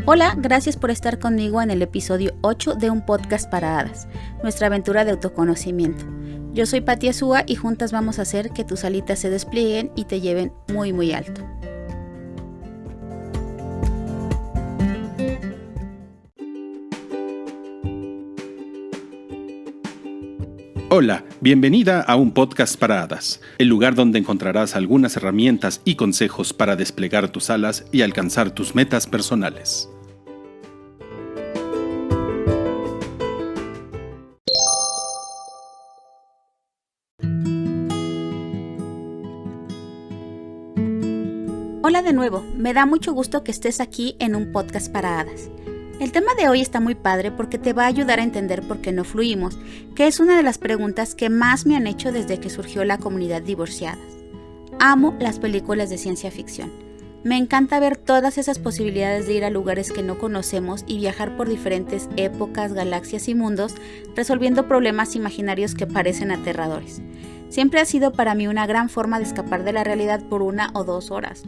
Hola, gracias por estar conmigo en el episodio 8 de un podcast para hadas, nuestra aventura de autoconocimiento. Yo soy Patti Azúa y juntas vamos a hacer que tus alitas se desplieguen y te lleven muy muy alto. Hola, bienvenida a un podcast para hadas, el lugar donde encontrarás algunas herramientas y consejos para desplegar tus alas y alcanzar tus metas personales. Hola de nuevo, me da mucho gusto que estés aquí en un podcast para hadas. El tema de hoy está muy padre porque te va a ayudar a entender por qué no fluimos, que es una de las preguntas que más me han hecho desde que surgió la comunidad Divorciadas. Amo las películas de ciencia ficción. Me encanta ver todas esas posibilidades de ir a lugares que no conocemos y viajar por diferentes épocas, galaxias y mundos, resolviendo problemas imaginarios que parecen aterradores. Siempre ha sido para mí una gran forma de escapar de la realidad por 1 o 2 horas.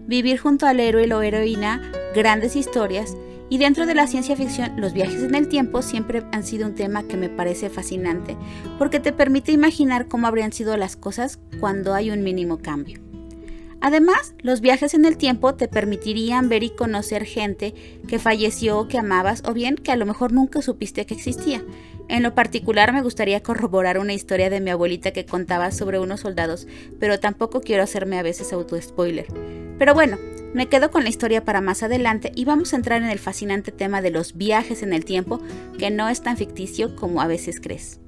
Vivir junto al héroe o heroína, grandes historias. Y dentro de la ciencia ficción, los viajes en el tiempo siempre han sido un tema que me parece fascinante, porque te permite imaginar cómo habrían sido las cosas cuando hay un mínimo cambio. Además, los viajes en el tiempo te permitirían ver y conocer gente que falleció o que amabas, o bien que a lo mejor nunca supiste que existía. En lo particular me gustaría corroborar una historia de mi abuelita que contaba sobre unos soldados, pero tampoco quiero hacerme a veces auto-spoiler. Pero bueno, me quedo con la historia para más adelante y vamos a entrar en el fascinante tema de los viajes en el tiempo, que no es tan ficticio como a veces crees.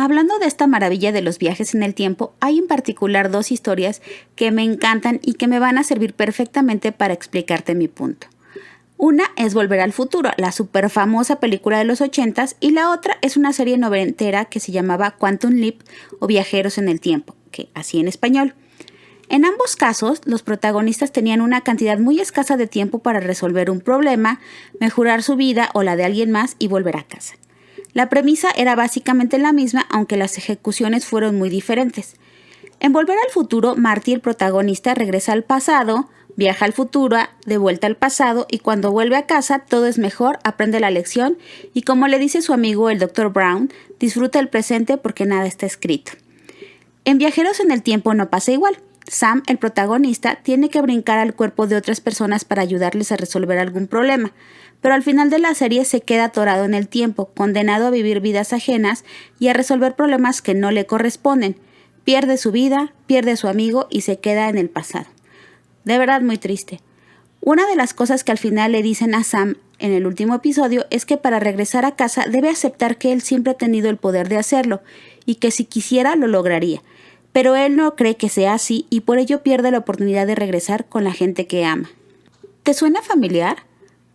Hablando de esta maravilla de los viajes en el tiempo, hay en particular 2 historias que me encantan y que me van a servir perfectamente para explicarte mi punto. Una es Volver al Futuro, la super famosa película de los 80s, y la otra es una serie noventera que se llamaba Quantum Leap o Viajeros en el Tiempo, que así en español. En ambos casos, los protagonistas tenían una cantidad muy escasa de tiempo para resolver un problema, mejorar su vida o la de alguien más y volver a casa. La premisa era básicamente la misma, aunque las ejecuciones fueron muy diferentes. En Volver al Futuro, Marty, el protagonista, regresa al pasado, viaja al futuro, de vuelta al pasado, y cuando vuelve a casa todo es mejor, aprende la lección y, como le dice su amigo el Dr. Brown, disfruta el presente porque nada está escrito. En Viajeros en el Tiempo no pasa igual. Sam, el protagonista, tiene que brincar al cuerpo de otras personas para ayudarles a resolver algún problema, pero al final de la serie se queda atorado en el tiempo, condenado a vivir vidas ajenas y a resolver problemas que no le corresponden. Pierde su vida, pierde a su amigo y se queda en el pasado. De verdad muy triste. Una de las cosas que al final le dicen a Sam en el último episodio es que para regresar a casa debe aceptar que él siempre ha tenido el poder de hacerlo y que si quisiera lo lograría. Pero él no cree que sea así y por ello pierde la oportunidad de regresar con la gente que ama. ¿Te suena familiar?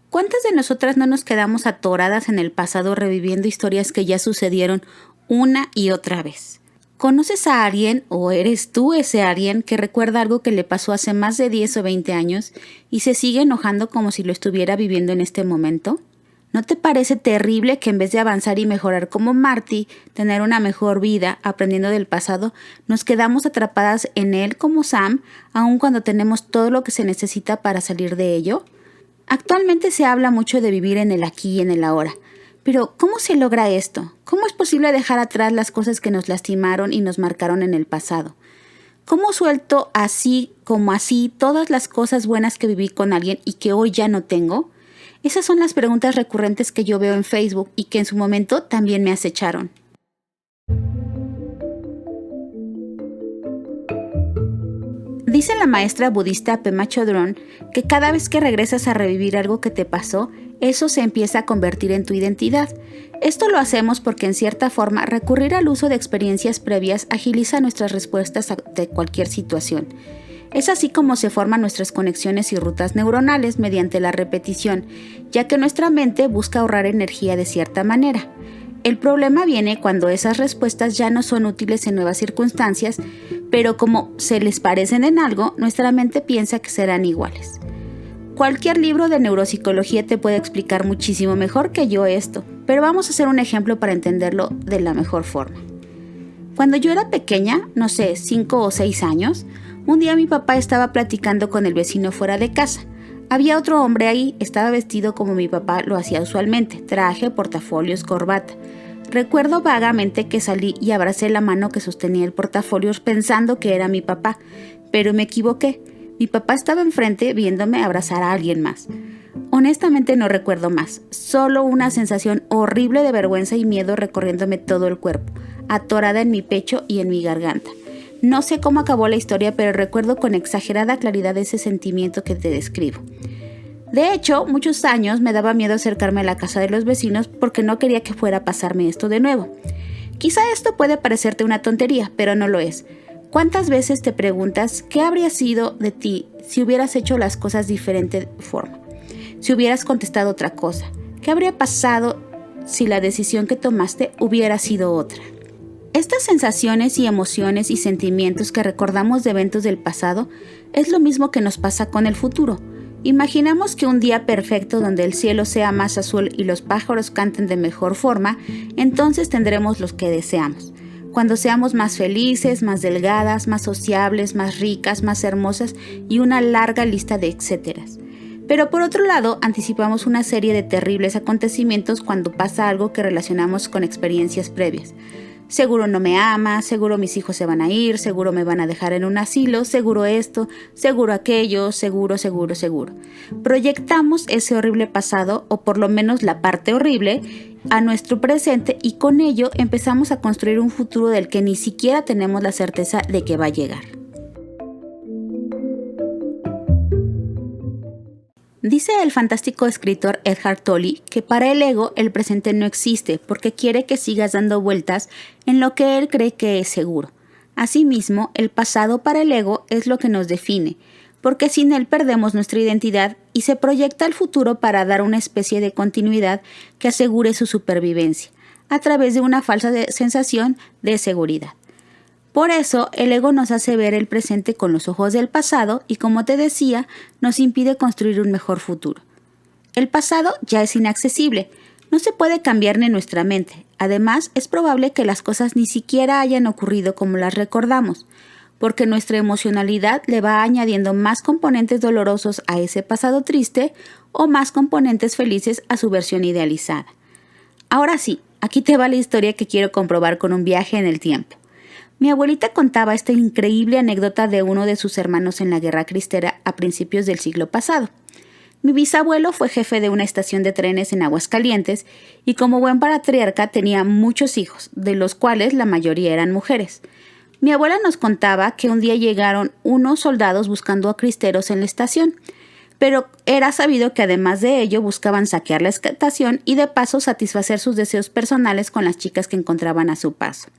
¿Cuántas de nosotras no nos quedamos atoradas en el pasado reviviendo historias que ya sucedieron una y otra vez? ¿Conoces a alguien o eres tú ese alguien que recuerda algo que le pasó hace más de 10 o 20 años y se sigue enojando como si lo estuviera viviendo en este momento? ¿No te parece terrible que en vez de avanzar y mejorar como Marty, tener una mejor vida aprendiendo del pasado, nos quedamos atrapadas en él como Sam, aun cuando tenemos todo lo que se necesita para salir de ello? Actualmente se habla mucho de vivir en el aquí y en el ahora. Pero, ¿cómo se logra esto? ¿Cómo es posible dejar atrás las cosas que nos lastimaron y nos marcaron en el pasado? ¿Cómo suelto así como así todas las cosas buenas que viví con alguien y que hoy ya no tengo? Esas son las preguntas recurrentes que yo veo en Facebook y que en su momento también me acecharon. Dice la maestra budista Pema Chodron que cada vez que regresas a revivir algo que te pasó, eso se empieza a convertir en tu identidad. Esto lo hacemos porque en cierta forma recurrir al uso de experiencias previas agiliza nuestras respuestas ante cualquier situación. Es así como se forman nuestras conexiones y rutas neuronales mediante la repetición, ya que nuestra mente busca ahorrar energía de cierta manera. El problema viene cuando esas respuestas ya no son útiles en nuevas circunstancias, pero como se les parecen en algo, nuestra mente piensa que serán iguales. Cualquier libro de neuropsicología te puede explicar muchísimo mejor que yo esto, pero vamos a hacer un ejemplo para entenderlo de la mejor forma. Cuando yo era pequeña, no sé, 5 o 6 años, Un día mi papá estaba platicando con el vecino fuera de casa. Había otro hombre ahí, estaba vestido como mi papá lo hacía usualmente, traje, portafolios, corbata. Recuerdo vagamente que salí y abracé la mano que sostenía el portafolio pensando que era mi papá, pero me equivoqué. Mi papá estaba enfrente viéndome abrazar a alguien más. Honestamente no recuerdo más, solo una sensación horrible de vergüenza y miedo recorriéndome todo el cuerpo, atorada en mi pecho y en mi garganta. No sé cómo acabó la historia, pero recuerdo con exagerada claridad ese sentimiento que te describo. De hecho, muchos años me daba miedo acercarme a la casa de los vecinos porque no quería que fuera a pasarme esto de nuevo. Quizá esto puede parecerte una tontería, pero no lo es. ¿Cuántas veces te preguntas qué habría sido de ti si hubieras hecho las cosas de diferente forma? Si hubieras contestado otra cosa, ¿qué habría pasado si la decisión que tomaste hubiera sido otra? Estas sensaciones y emociones y sentimientos que recordamos de eventos del pasado es lo mismo que nos pasa con el futuro. Imaginamos que un día perfecto donde el cielo sea más azul y los pájaros canten de mejor forma, entonces tendremos lo que deseamos. Cuando seamos más felices, más delgadas, más sociables, más ricas, más hermosas y una larga lista de etcéteras. Pero por otro lado, anticipamos una serie de terribles acontecimientos cuando pasa algo que relacionamos con experiencias previas. Seguro no me ama, seguro mis hijos se van a ir, seguro me van a dejar en un asilo, seguro esto, seguro aquello, seguro. Proyectamos ese horrible pasado, o por lo menos la parte horrible, a nuestro presente y con ello empezamos a construir un futuro del que ni siquiera tenemos la certeza de que va a llegar. Dice el fantástico escritor Eckhart Tolle que para el ego el presente no existe porque quiere que sigas dando vueltas en lo que él cree que es seguro. Asimismo, el pasado para el ego es lo que nos define, porque sin él perdemos nuestra identidad y se proyecta al futuro para dar una especie de continuidad que asegure su supervivencia, a través de una falsa sensación de seguridad. Por eso, el ego nos hace ver el presente con los ojos del pasado y, como te decía, nos impide construir un mejor futuro. El pasado ya es inaccesible, no se puede cambiar ni en nuestra mente. Además, es probable que las cosas ni siquiera hayan ocurrido como las recordamos, porque nuestra emocionalidad le va añadiendo más componentes dolorosos a ese pasado triste o más componentes felices a su versión idealizada. Ahora sí, aquí te va la historia que quiero comprobar con un viaje en el tiempo. Mi abuelita contaba esta increíble anécdota de uno de sus hermanos en la Guerra Cristera a principios del siglo pasado. Mi bisabuelo fue jefe de una estación de trenes en Aguascalientes y como buen patriarca tenía muchos hijos, de los cuales la mayoría eran mujeres. Mi abuela nos contaba que un día llegaron unos soldados buscando a cristeros en la estación, pero era sabido que además de ello buscaban saquear la estación y de paso satisfacer sus deseos personales con las chicas que encontraban a su paso.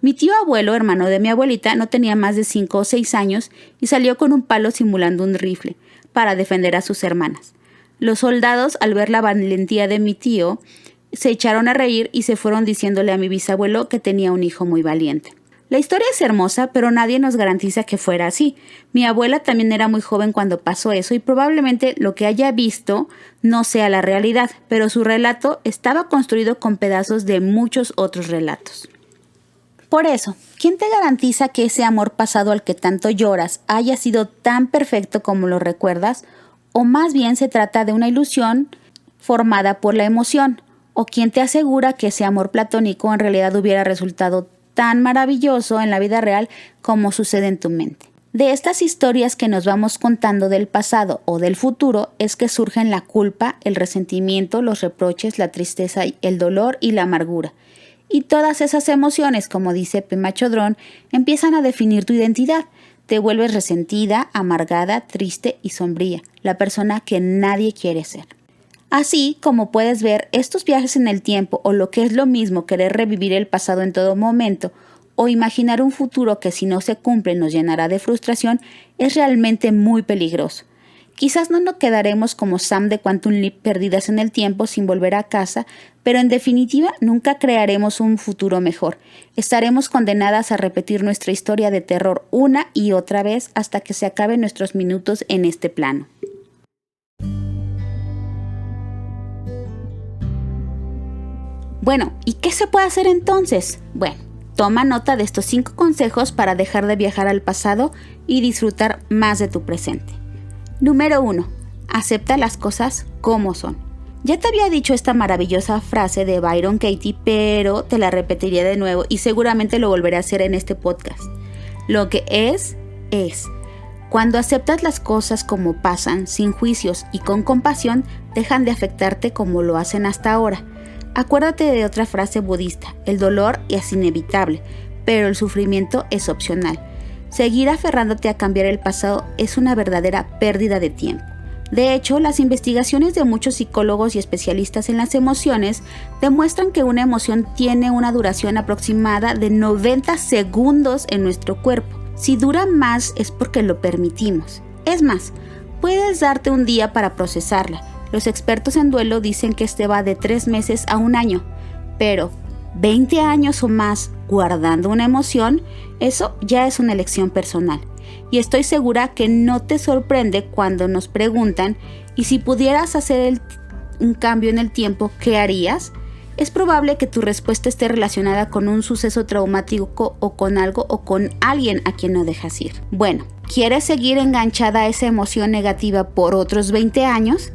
Mi tío abuelo, hermano de mi abuelita, no tenía más de 5 o 6 años y salió con un palo simulando un rifle para defender a sus hermanas. Los soldados, al ver la valentía de mi tío, se echaron a reír y se fueron diciéndole a mi bisabuelo que tenía un hijo muy valiente. La historia es hermosa, pero nadie nos garantiza que fuera así. Mi abuela también era muy joven cuando pasó eso y probablemente lo que haya visto no sea la realidad, pero su relato estaba construido con pedazos de muchos otros relatos. Por eso, ¿quién te garantiza que ese amor pasado al que tanto lloras haya sido tan perfecto como lo recuerdas? ¿O más bien se trata de una ilusión formada por la emoción? ¿O quién te asegura que ese amor platónico en realidad hubiera resultado tan maravilloso en la vida real como sucede en tu mente? De estas historias que nos vamos contando del pasado o del futuro es que surgen la culpa, el resentimiento, los reproches, la tristeza, el dolor y la amargura. Y todas esas emociones, como dice Pema Chodrón, empiezan a definir tu identidad. Te vuelves resentida, amargada, triste y sombría, la persona que nadie quiere ser. Así, como puedes ver, estos viajes en el tiempo, o lo que es lo mismo, querer revivir el pasado en todo momento, o imaginar un futuro que si no se cumple nos llenará de frustración, es realmente muy peligroso. Quizás no nos quedaremos como Sam de Quantum Leap perdidas en el tiempo sin volver a casa, pero en definitiva nunca crearemos un futuro mejor. Estaremos condenadas a repetir nuestra historia de terror una y otra vez hasta que se acaben nuestros minutos en este plano. Bueno, ¿y qué se puede hacer entonces? Bueno, Toma nota de estos 5 consejos para dejar de viajar al pasado y disfrutar más de tu presente. Número 1. Acepta las cosas como son. Ya te había dicho esta maravillosa frase de Byron Katie, pero te la repetiría de nuevo y seguramente lo volveré a hacer en este podcast. Lo que es. Cuando aceptas las cosas como pasan, sin juicios y con compasión, dejan de afectarte como lo hacen hasta ahora. Acuérdate de otra frase budista: el dolor es inevitable, pero el sufrimiento es opcional. Seguir aferrándote a cambiar el pasado es una verdadera pérdida de tiempo. De hecho, las investigaciones de muchos psicólogos y especialistas en las emociones demuestran que una emoción tiene una duración aproximada de 90 segundos en nuestro cuerpo. Si dura más es porque lo permitimos. Es más, puedes darte un día para procesarla. Los expertos en duelo dicen que este va de 3 meses a 1 año, pero 20 años o más guardando una emoción, eso ya es una elección personal. Y estoy segura que no te sorprende cuando nos preguntan: ¿y si pudieras hacer un cambio en el tiempo, qué harías? Es probable que tu respuesta esté relacionada con un suceso traumático o con algo o con alguien a quien no dejas ir. Bueno, ¿quieres seguir enganchada a esa emoción negativa por otros 20 años?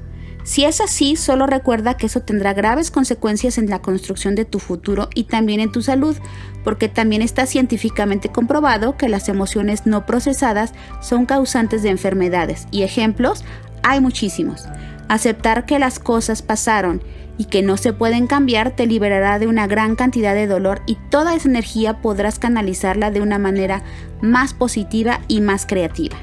Si es así, solo recuerda que eso tendrá graves consecuencias en la construcción de tu futuro y también en tu salud, porque también está científicamente comprobado que las emociones no procesadas son causantes de enfermedades, y ejemplos hay muchísimos. Aceptar que las cosas pasaron y que no se pueden cambiar te liberará de una gran cantidad de dolor, y toda esa energía podrás canalizarla de una manera más positiva y más creativa.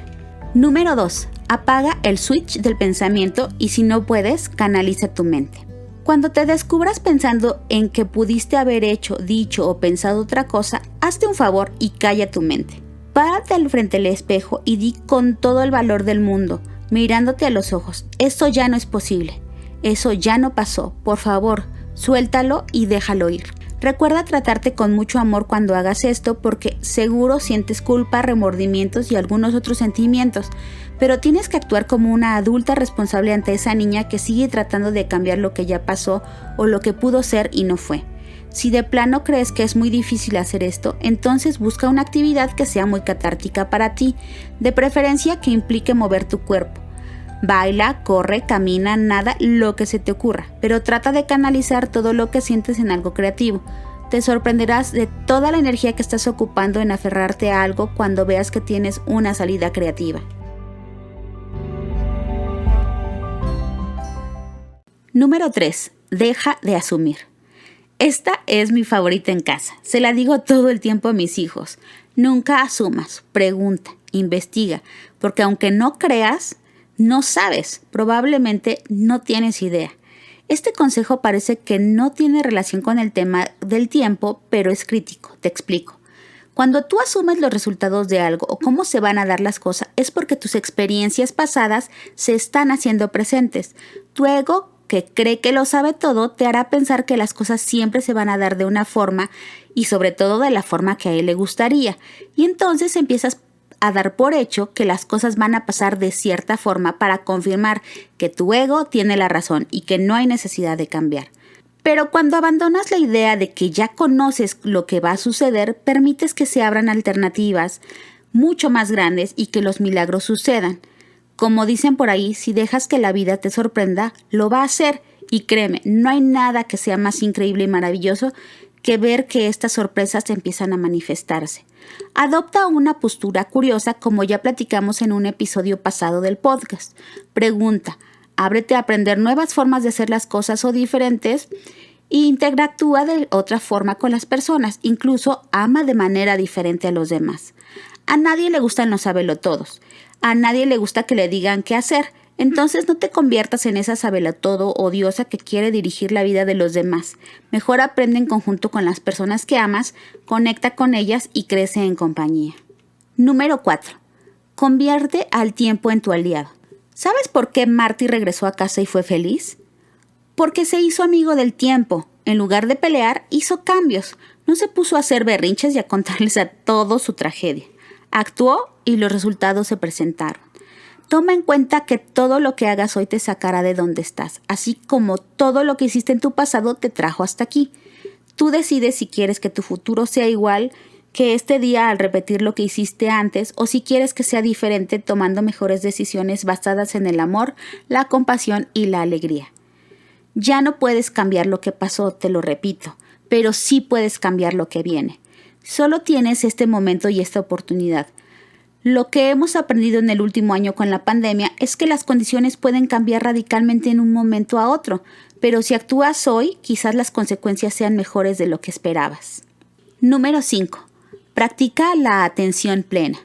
Número 2. Apaga el switch del pensamiento y si no puedes, canaliza tu mente. Cuando te descubras pensando en que pudiste haber hecho, dicho o pensado otra cosa, hazte un favor y calla tu mente. Párate al frente del espejo y di con todo el valor del mundo, mirándote a los ojos: eso ya no es posible, eso ya no pasó, por favor, suéltalo y déjalo ir. Recuerda tratarte con mucho amor cuando hagas esto, porque seguro sientes culpa, remordimientos y algunos otros sentimientos, pero tienes que actuar como una adulta responsable ante esa niña que sigue tratando de cambiar lo que ya pasó o lo que pudo ser y no fue. Si de plano crees que es muy difícil hacer esto, entonces busca una actividad que sea muy catártica para ti, de preferencia que implique mover tu cuerpo. Baila, corre, camina, nada, lo que se te ocurra, pero trata de canalizar todo lo que sientes en algo creativo. Te sorprenderás de toda la energía que estás ocupando en aferrarte a algo cuando veas que tienes una salida creativa. Número 3. Deja de asumir. Esta es mi favorita en casa. Se la digo todo el tiempo a mis hijos. Nunca asumas, pregunta, investiga, porque aunque no creas, no sabes, probablemente no tienes idea. Este consejo parece que no tiene relación con el tema del tiempo, pero es crítico. Te explico. Cuando tú asumes los resultados de algo o cómo se van a dar las cosas, es porque tus experiencias pasadas se están haciendo presentes. Tu ego, que cree que lo sabe todo, te hará pensar que las cosas siempre se van a dar de una forma y sobre todo de la forma que a él le gustaría. Y entonces empiezas a dar por hecho que las cosas van a pasar de cierta forma para confirmar que tu ego tiene la razón y que no hay necesidad de cambiar. Pero cuando abandonas la idea de que ya conoces lo que va a suceder, permites que se abran alternativas mucho más grandes y que los milagros sucedan. Como dicen por ahí, si dejas que la vida te sorprenda, lo va a hacer. Y créeme, no hay nada que sea más increíble y maravilloso que ver que estas sorpresas empiezan a manifestarse. Adopta una postura curiosa, como ya platicamos en un episodio pasado del podcast. Pregunta, ábrete a aprender nuevas formas de hacer las cosas o diferentes e interactúa de otra forma con las personas. Incluso ama de manera diferente a los demás. A nadie le gustan los sabelotodos. A nadie le gusta que le digan qué hacer. Entonces no te conviertas en esa sabelotodo odiosa que quiere dirigir la vida de los demás. Mejor aprende en conjunto con las personas que amas, conecta con ellas y crece en compañía. Número 4. Convierte al tiempo en tu aliado. ¿Sabes por qué Marty regresó a casa y fue feliz? Porque se hizo amigo del tiempo. En lugar de pelear, hizo cambios. No se puso a hacer berrinches y a contarles a todos su tragedia. Actuó y los resultados se presentaron. Toma en cuenta que todo lo que hagas hoy te sacará de donde estás, así como todo lo que hiciste en tu pasado te trajo hasta aquí. Tú decides si quieres que tu futuro sea igual que este día al repetir lo que hiciste antes o si quieres que sea diferente tomando mejores decisiones basadas en el amor, la compasión y la alegría. Ya no puedes cambiar lo que pasó, te lo repito, pero sí puedes cambiar lo que viene. Solo tienes este momento y esta oportunidad. Lo que hemos aprendido en el último año con la pandemia es que las condiciones pueden cambiar radicalmente en un momento a otro, pero si actúas hoy, quizás las consecuencias sean mejores de lo que esperabas. Número 5. Practica la atención plena.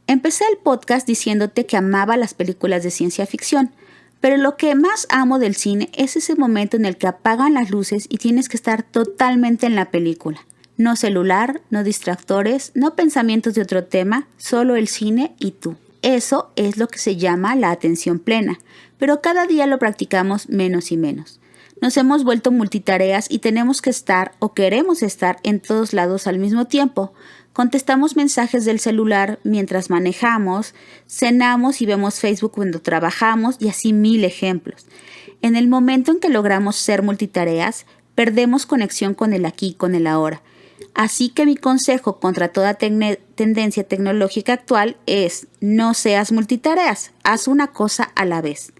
Empecé el podcast diciéndote que amaba las películas de ciencia ficción, pero lo que más amo del cine es ese momento en el que apagan las luces y tienes que estar totalmente en la película. No celular, no distractores, no pensamientos de otro tema, solo el cine y tú. Eso es lo que se llama la atención plena, pero cada día lo practicamos menos y menos. Nos hemos vuelto multitareas y tenemos que estar o queremos estar en todos lados al mismo tiempo. Contestamos mensajes del celular mientras manejamos, cenamos y vemos Facebook cuando trabajamos y así 1000 ejemplos. En el momento en que logramos ser multitareas, perdemos conexión con el aquí y con el ahora. Así que mi consejo contra toda tendencia tecnológica actual es: no seas multitareas, haz una cosa a la vez.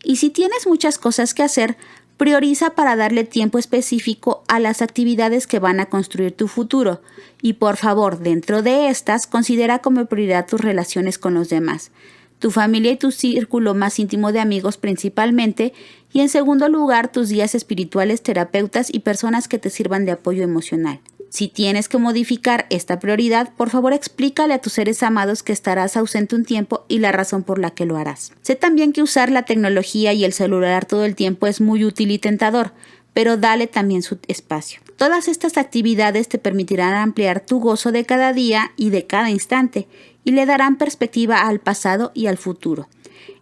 Y si tienes muchas cosas que hacer, prioriza para darle tiempo específico a las actividades que van a construir tu futuro. Y por favor, dentro de estas, considera como prioridad tus relaciones con los demás, tu familia y tu círculo más íntimo de amigos principalmente, y en segundo lugar, tus guías espirituales, terapeutas y personas que te sirvan de apoyo emocional. Si tienes que modificar esta prioridad, por favor explícale a tus seres amados que estarás ausente un tiempo y la razón por la que lo harás. Sé también que usar la tecnología y el celular todo el tiempo es muy útil y tentador, pero dale también su espacio. Todas estas actividades te permitirán ampliar tu gozo de cada día y de cada instante, y le darán perspectiva al pasado y al futuro.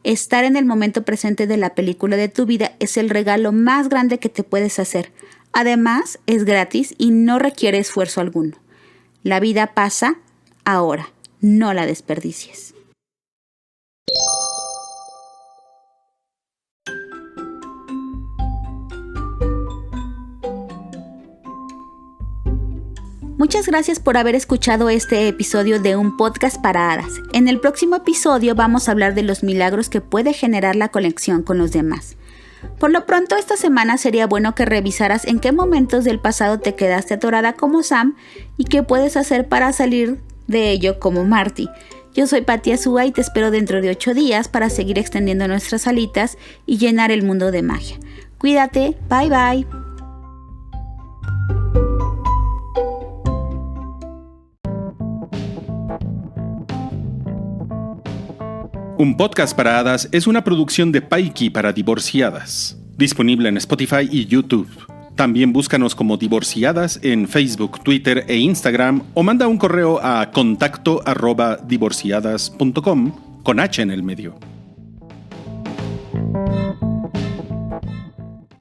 Estar en el momento presente de la película de tu vida es el regalo más grande que te puedes hacer. Además, es gratis y no requiere esfuerzo alguno. La vida pasa ahora, no la desperdicies. Muchas gracias por haber escuchado este episodio de un podcast para hadas. En el próximo episodio vamos a hablar de los milagros que puede generar la conexión con los demás. Por lo pronto, esta semana sería bueno que revisaras en qué momentos del pasado te quedaste atorada como Sam y qué puedes hacer para salir de ello como Marty. Yo soy Patti Azúa y te espero dentro de 8 días para seguir extendiendo nuestras alitas y llenar el mundo de magia. Cuídate, bye bye. Un podcast para hadas es una producción de Paiki para divorciadas, disponible en Spotify y YouTube. También búscanos como Divorciadas en Facebook, Twitter e Instagram o manda un correo a contacto@divorciadas.com con H en el medio.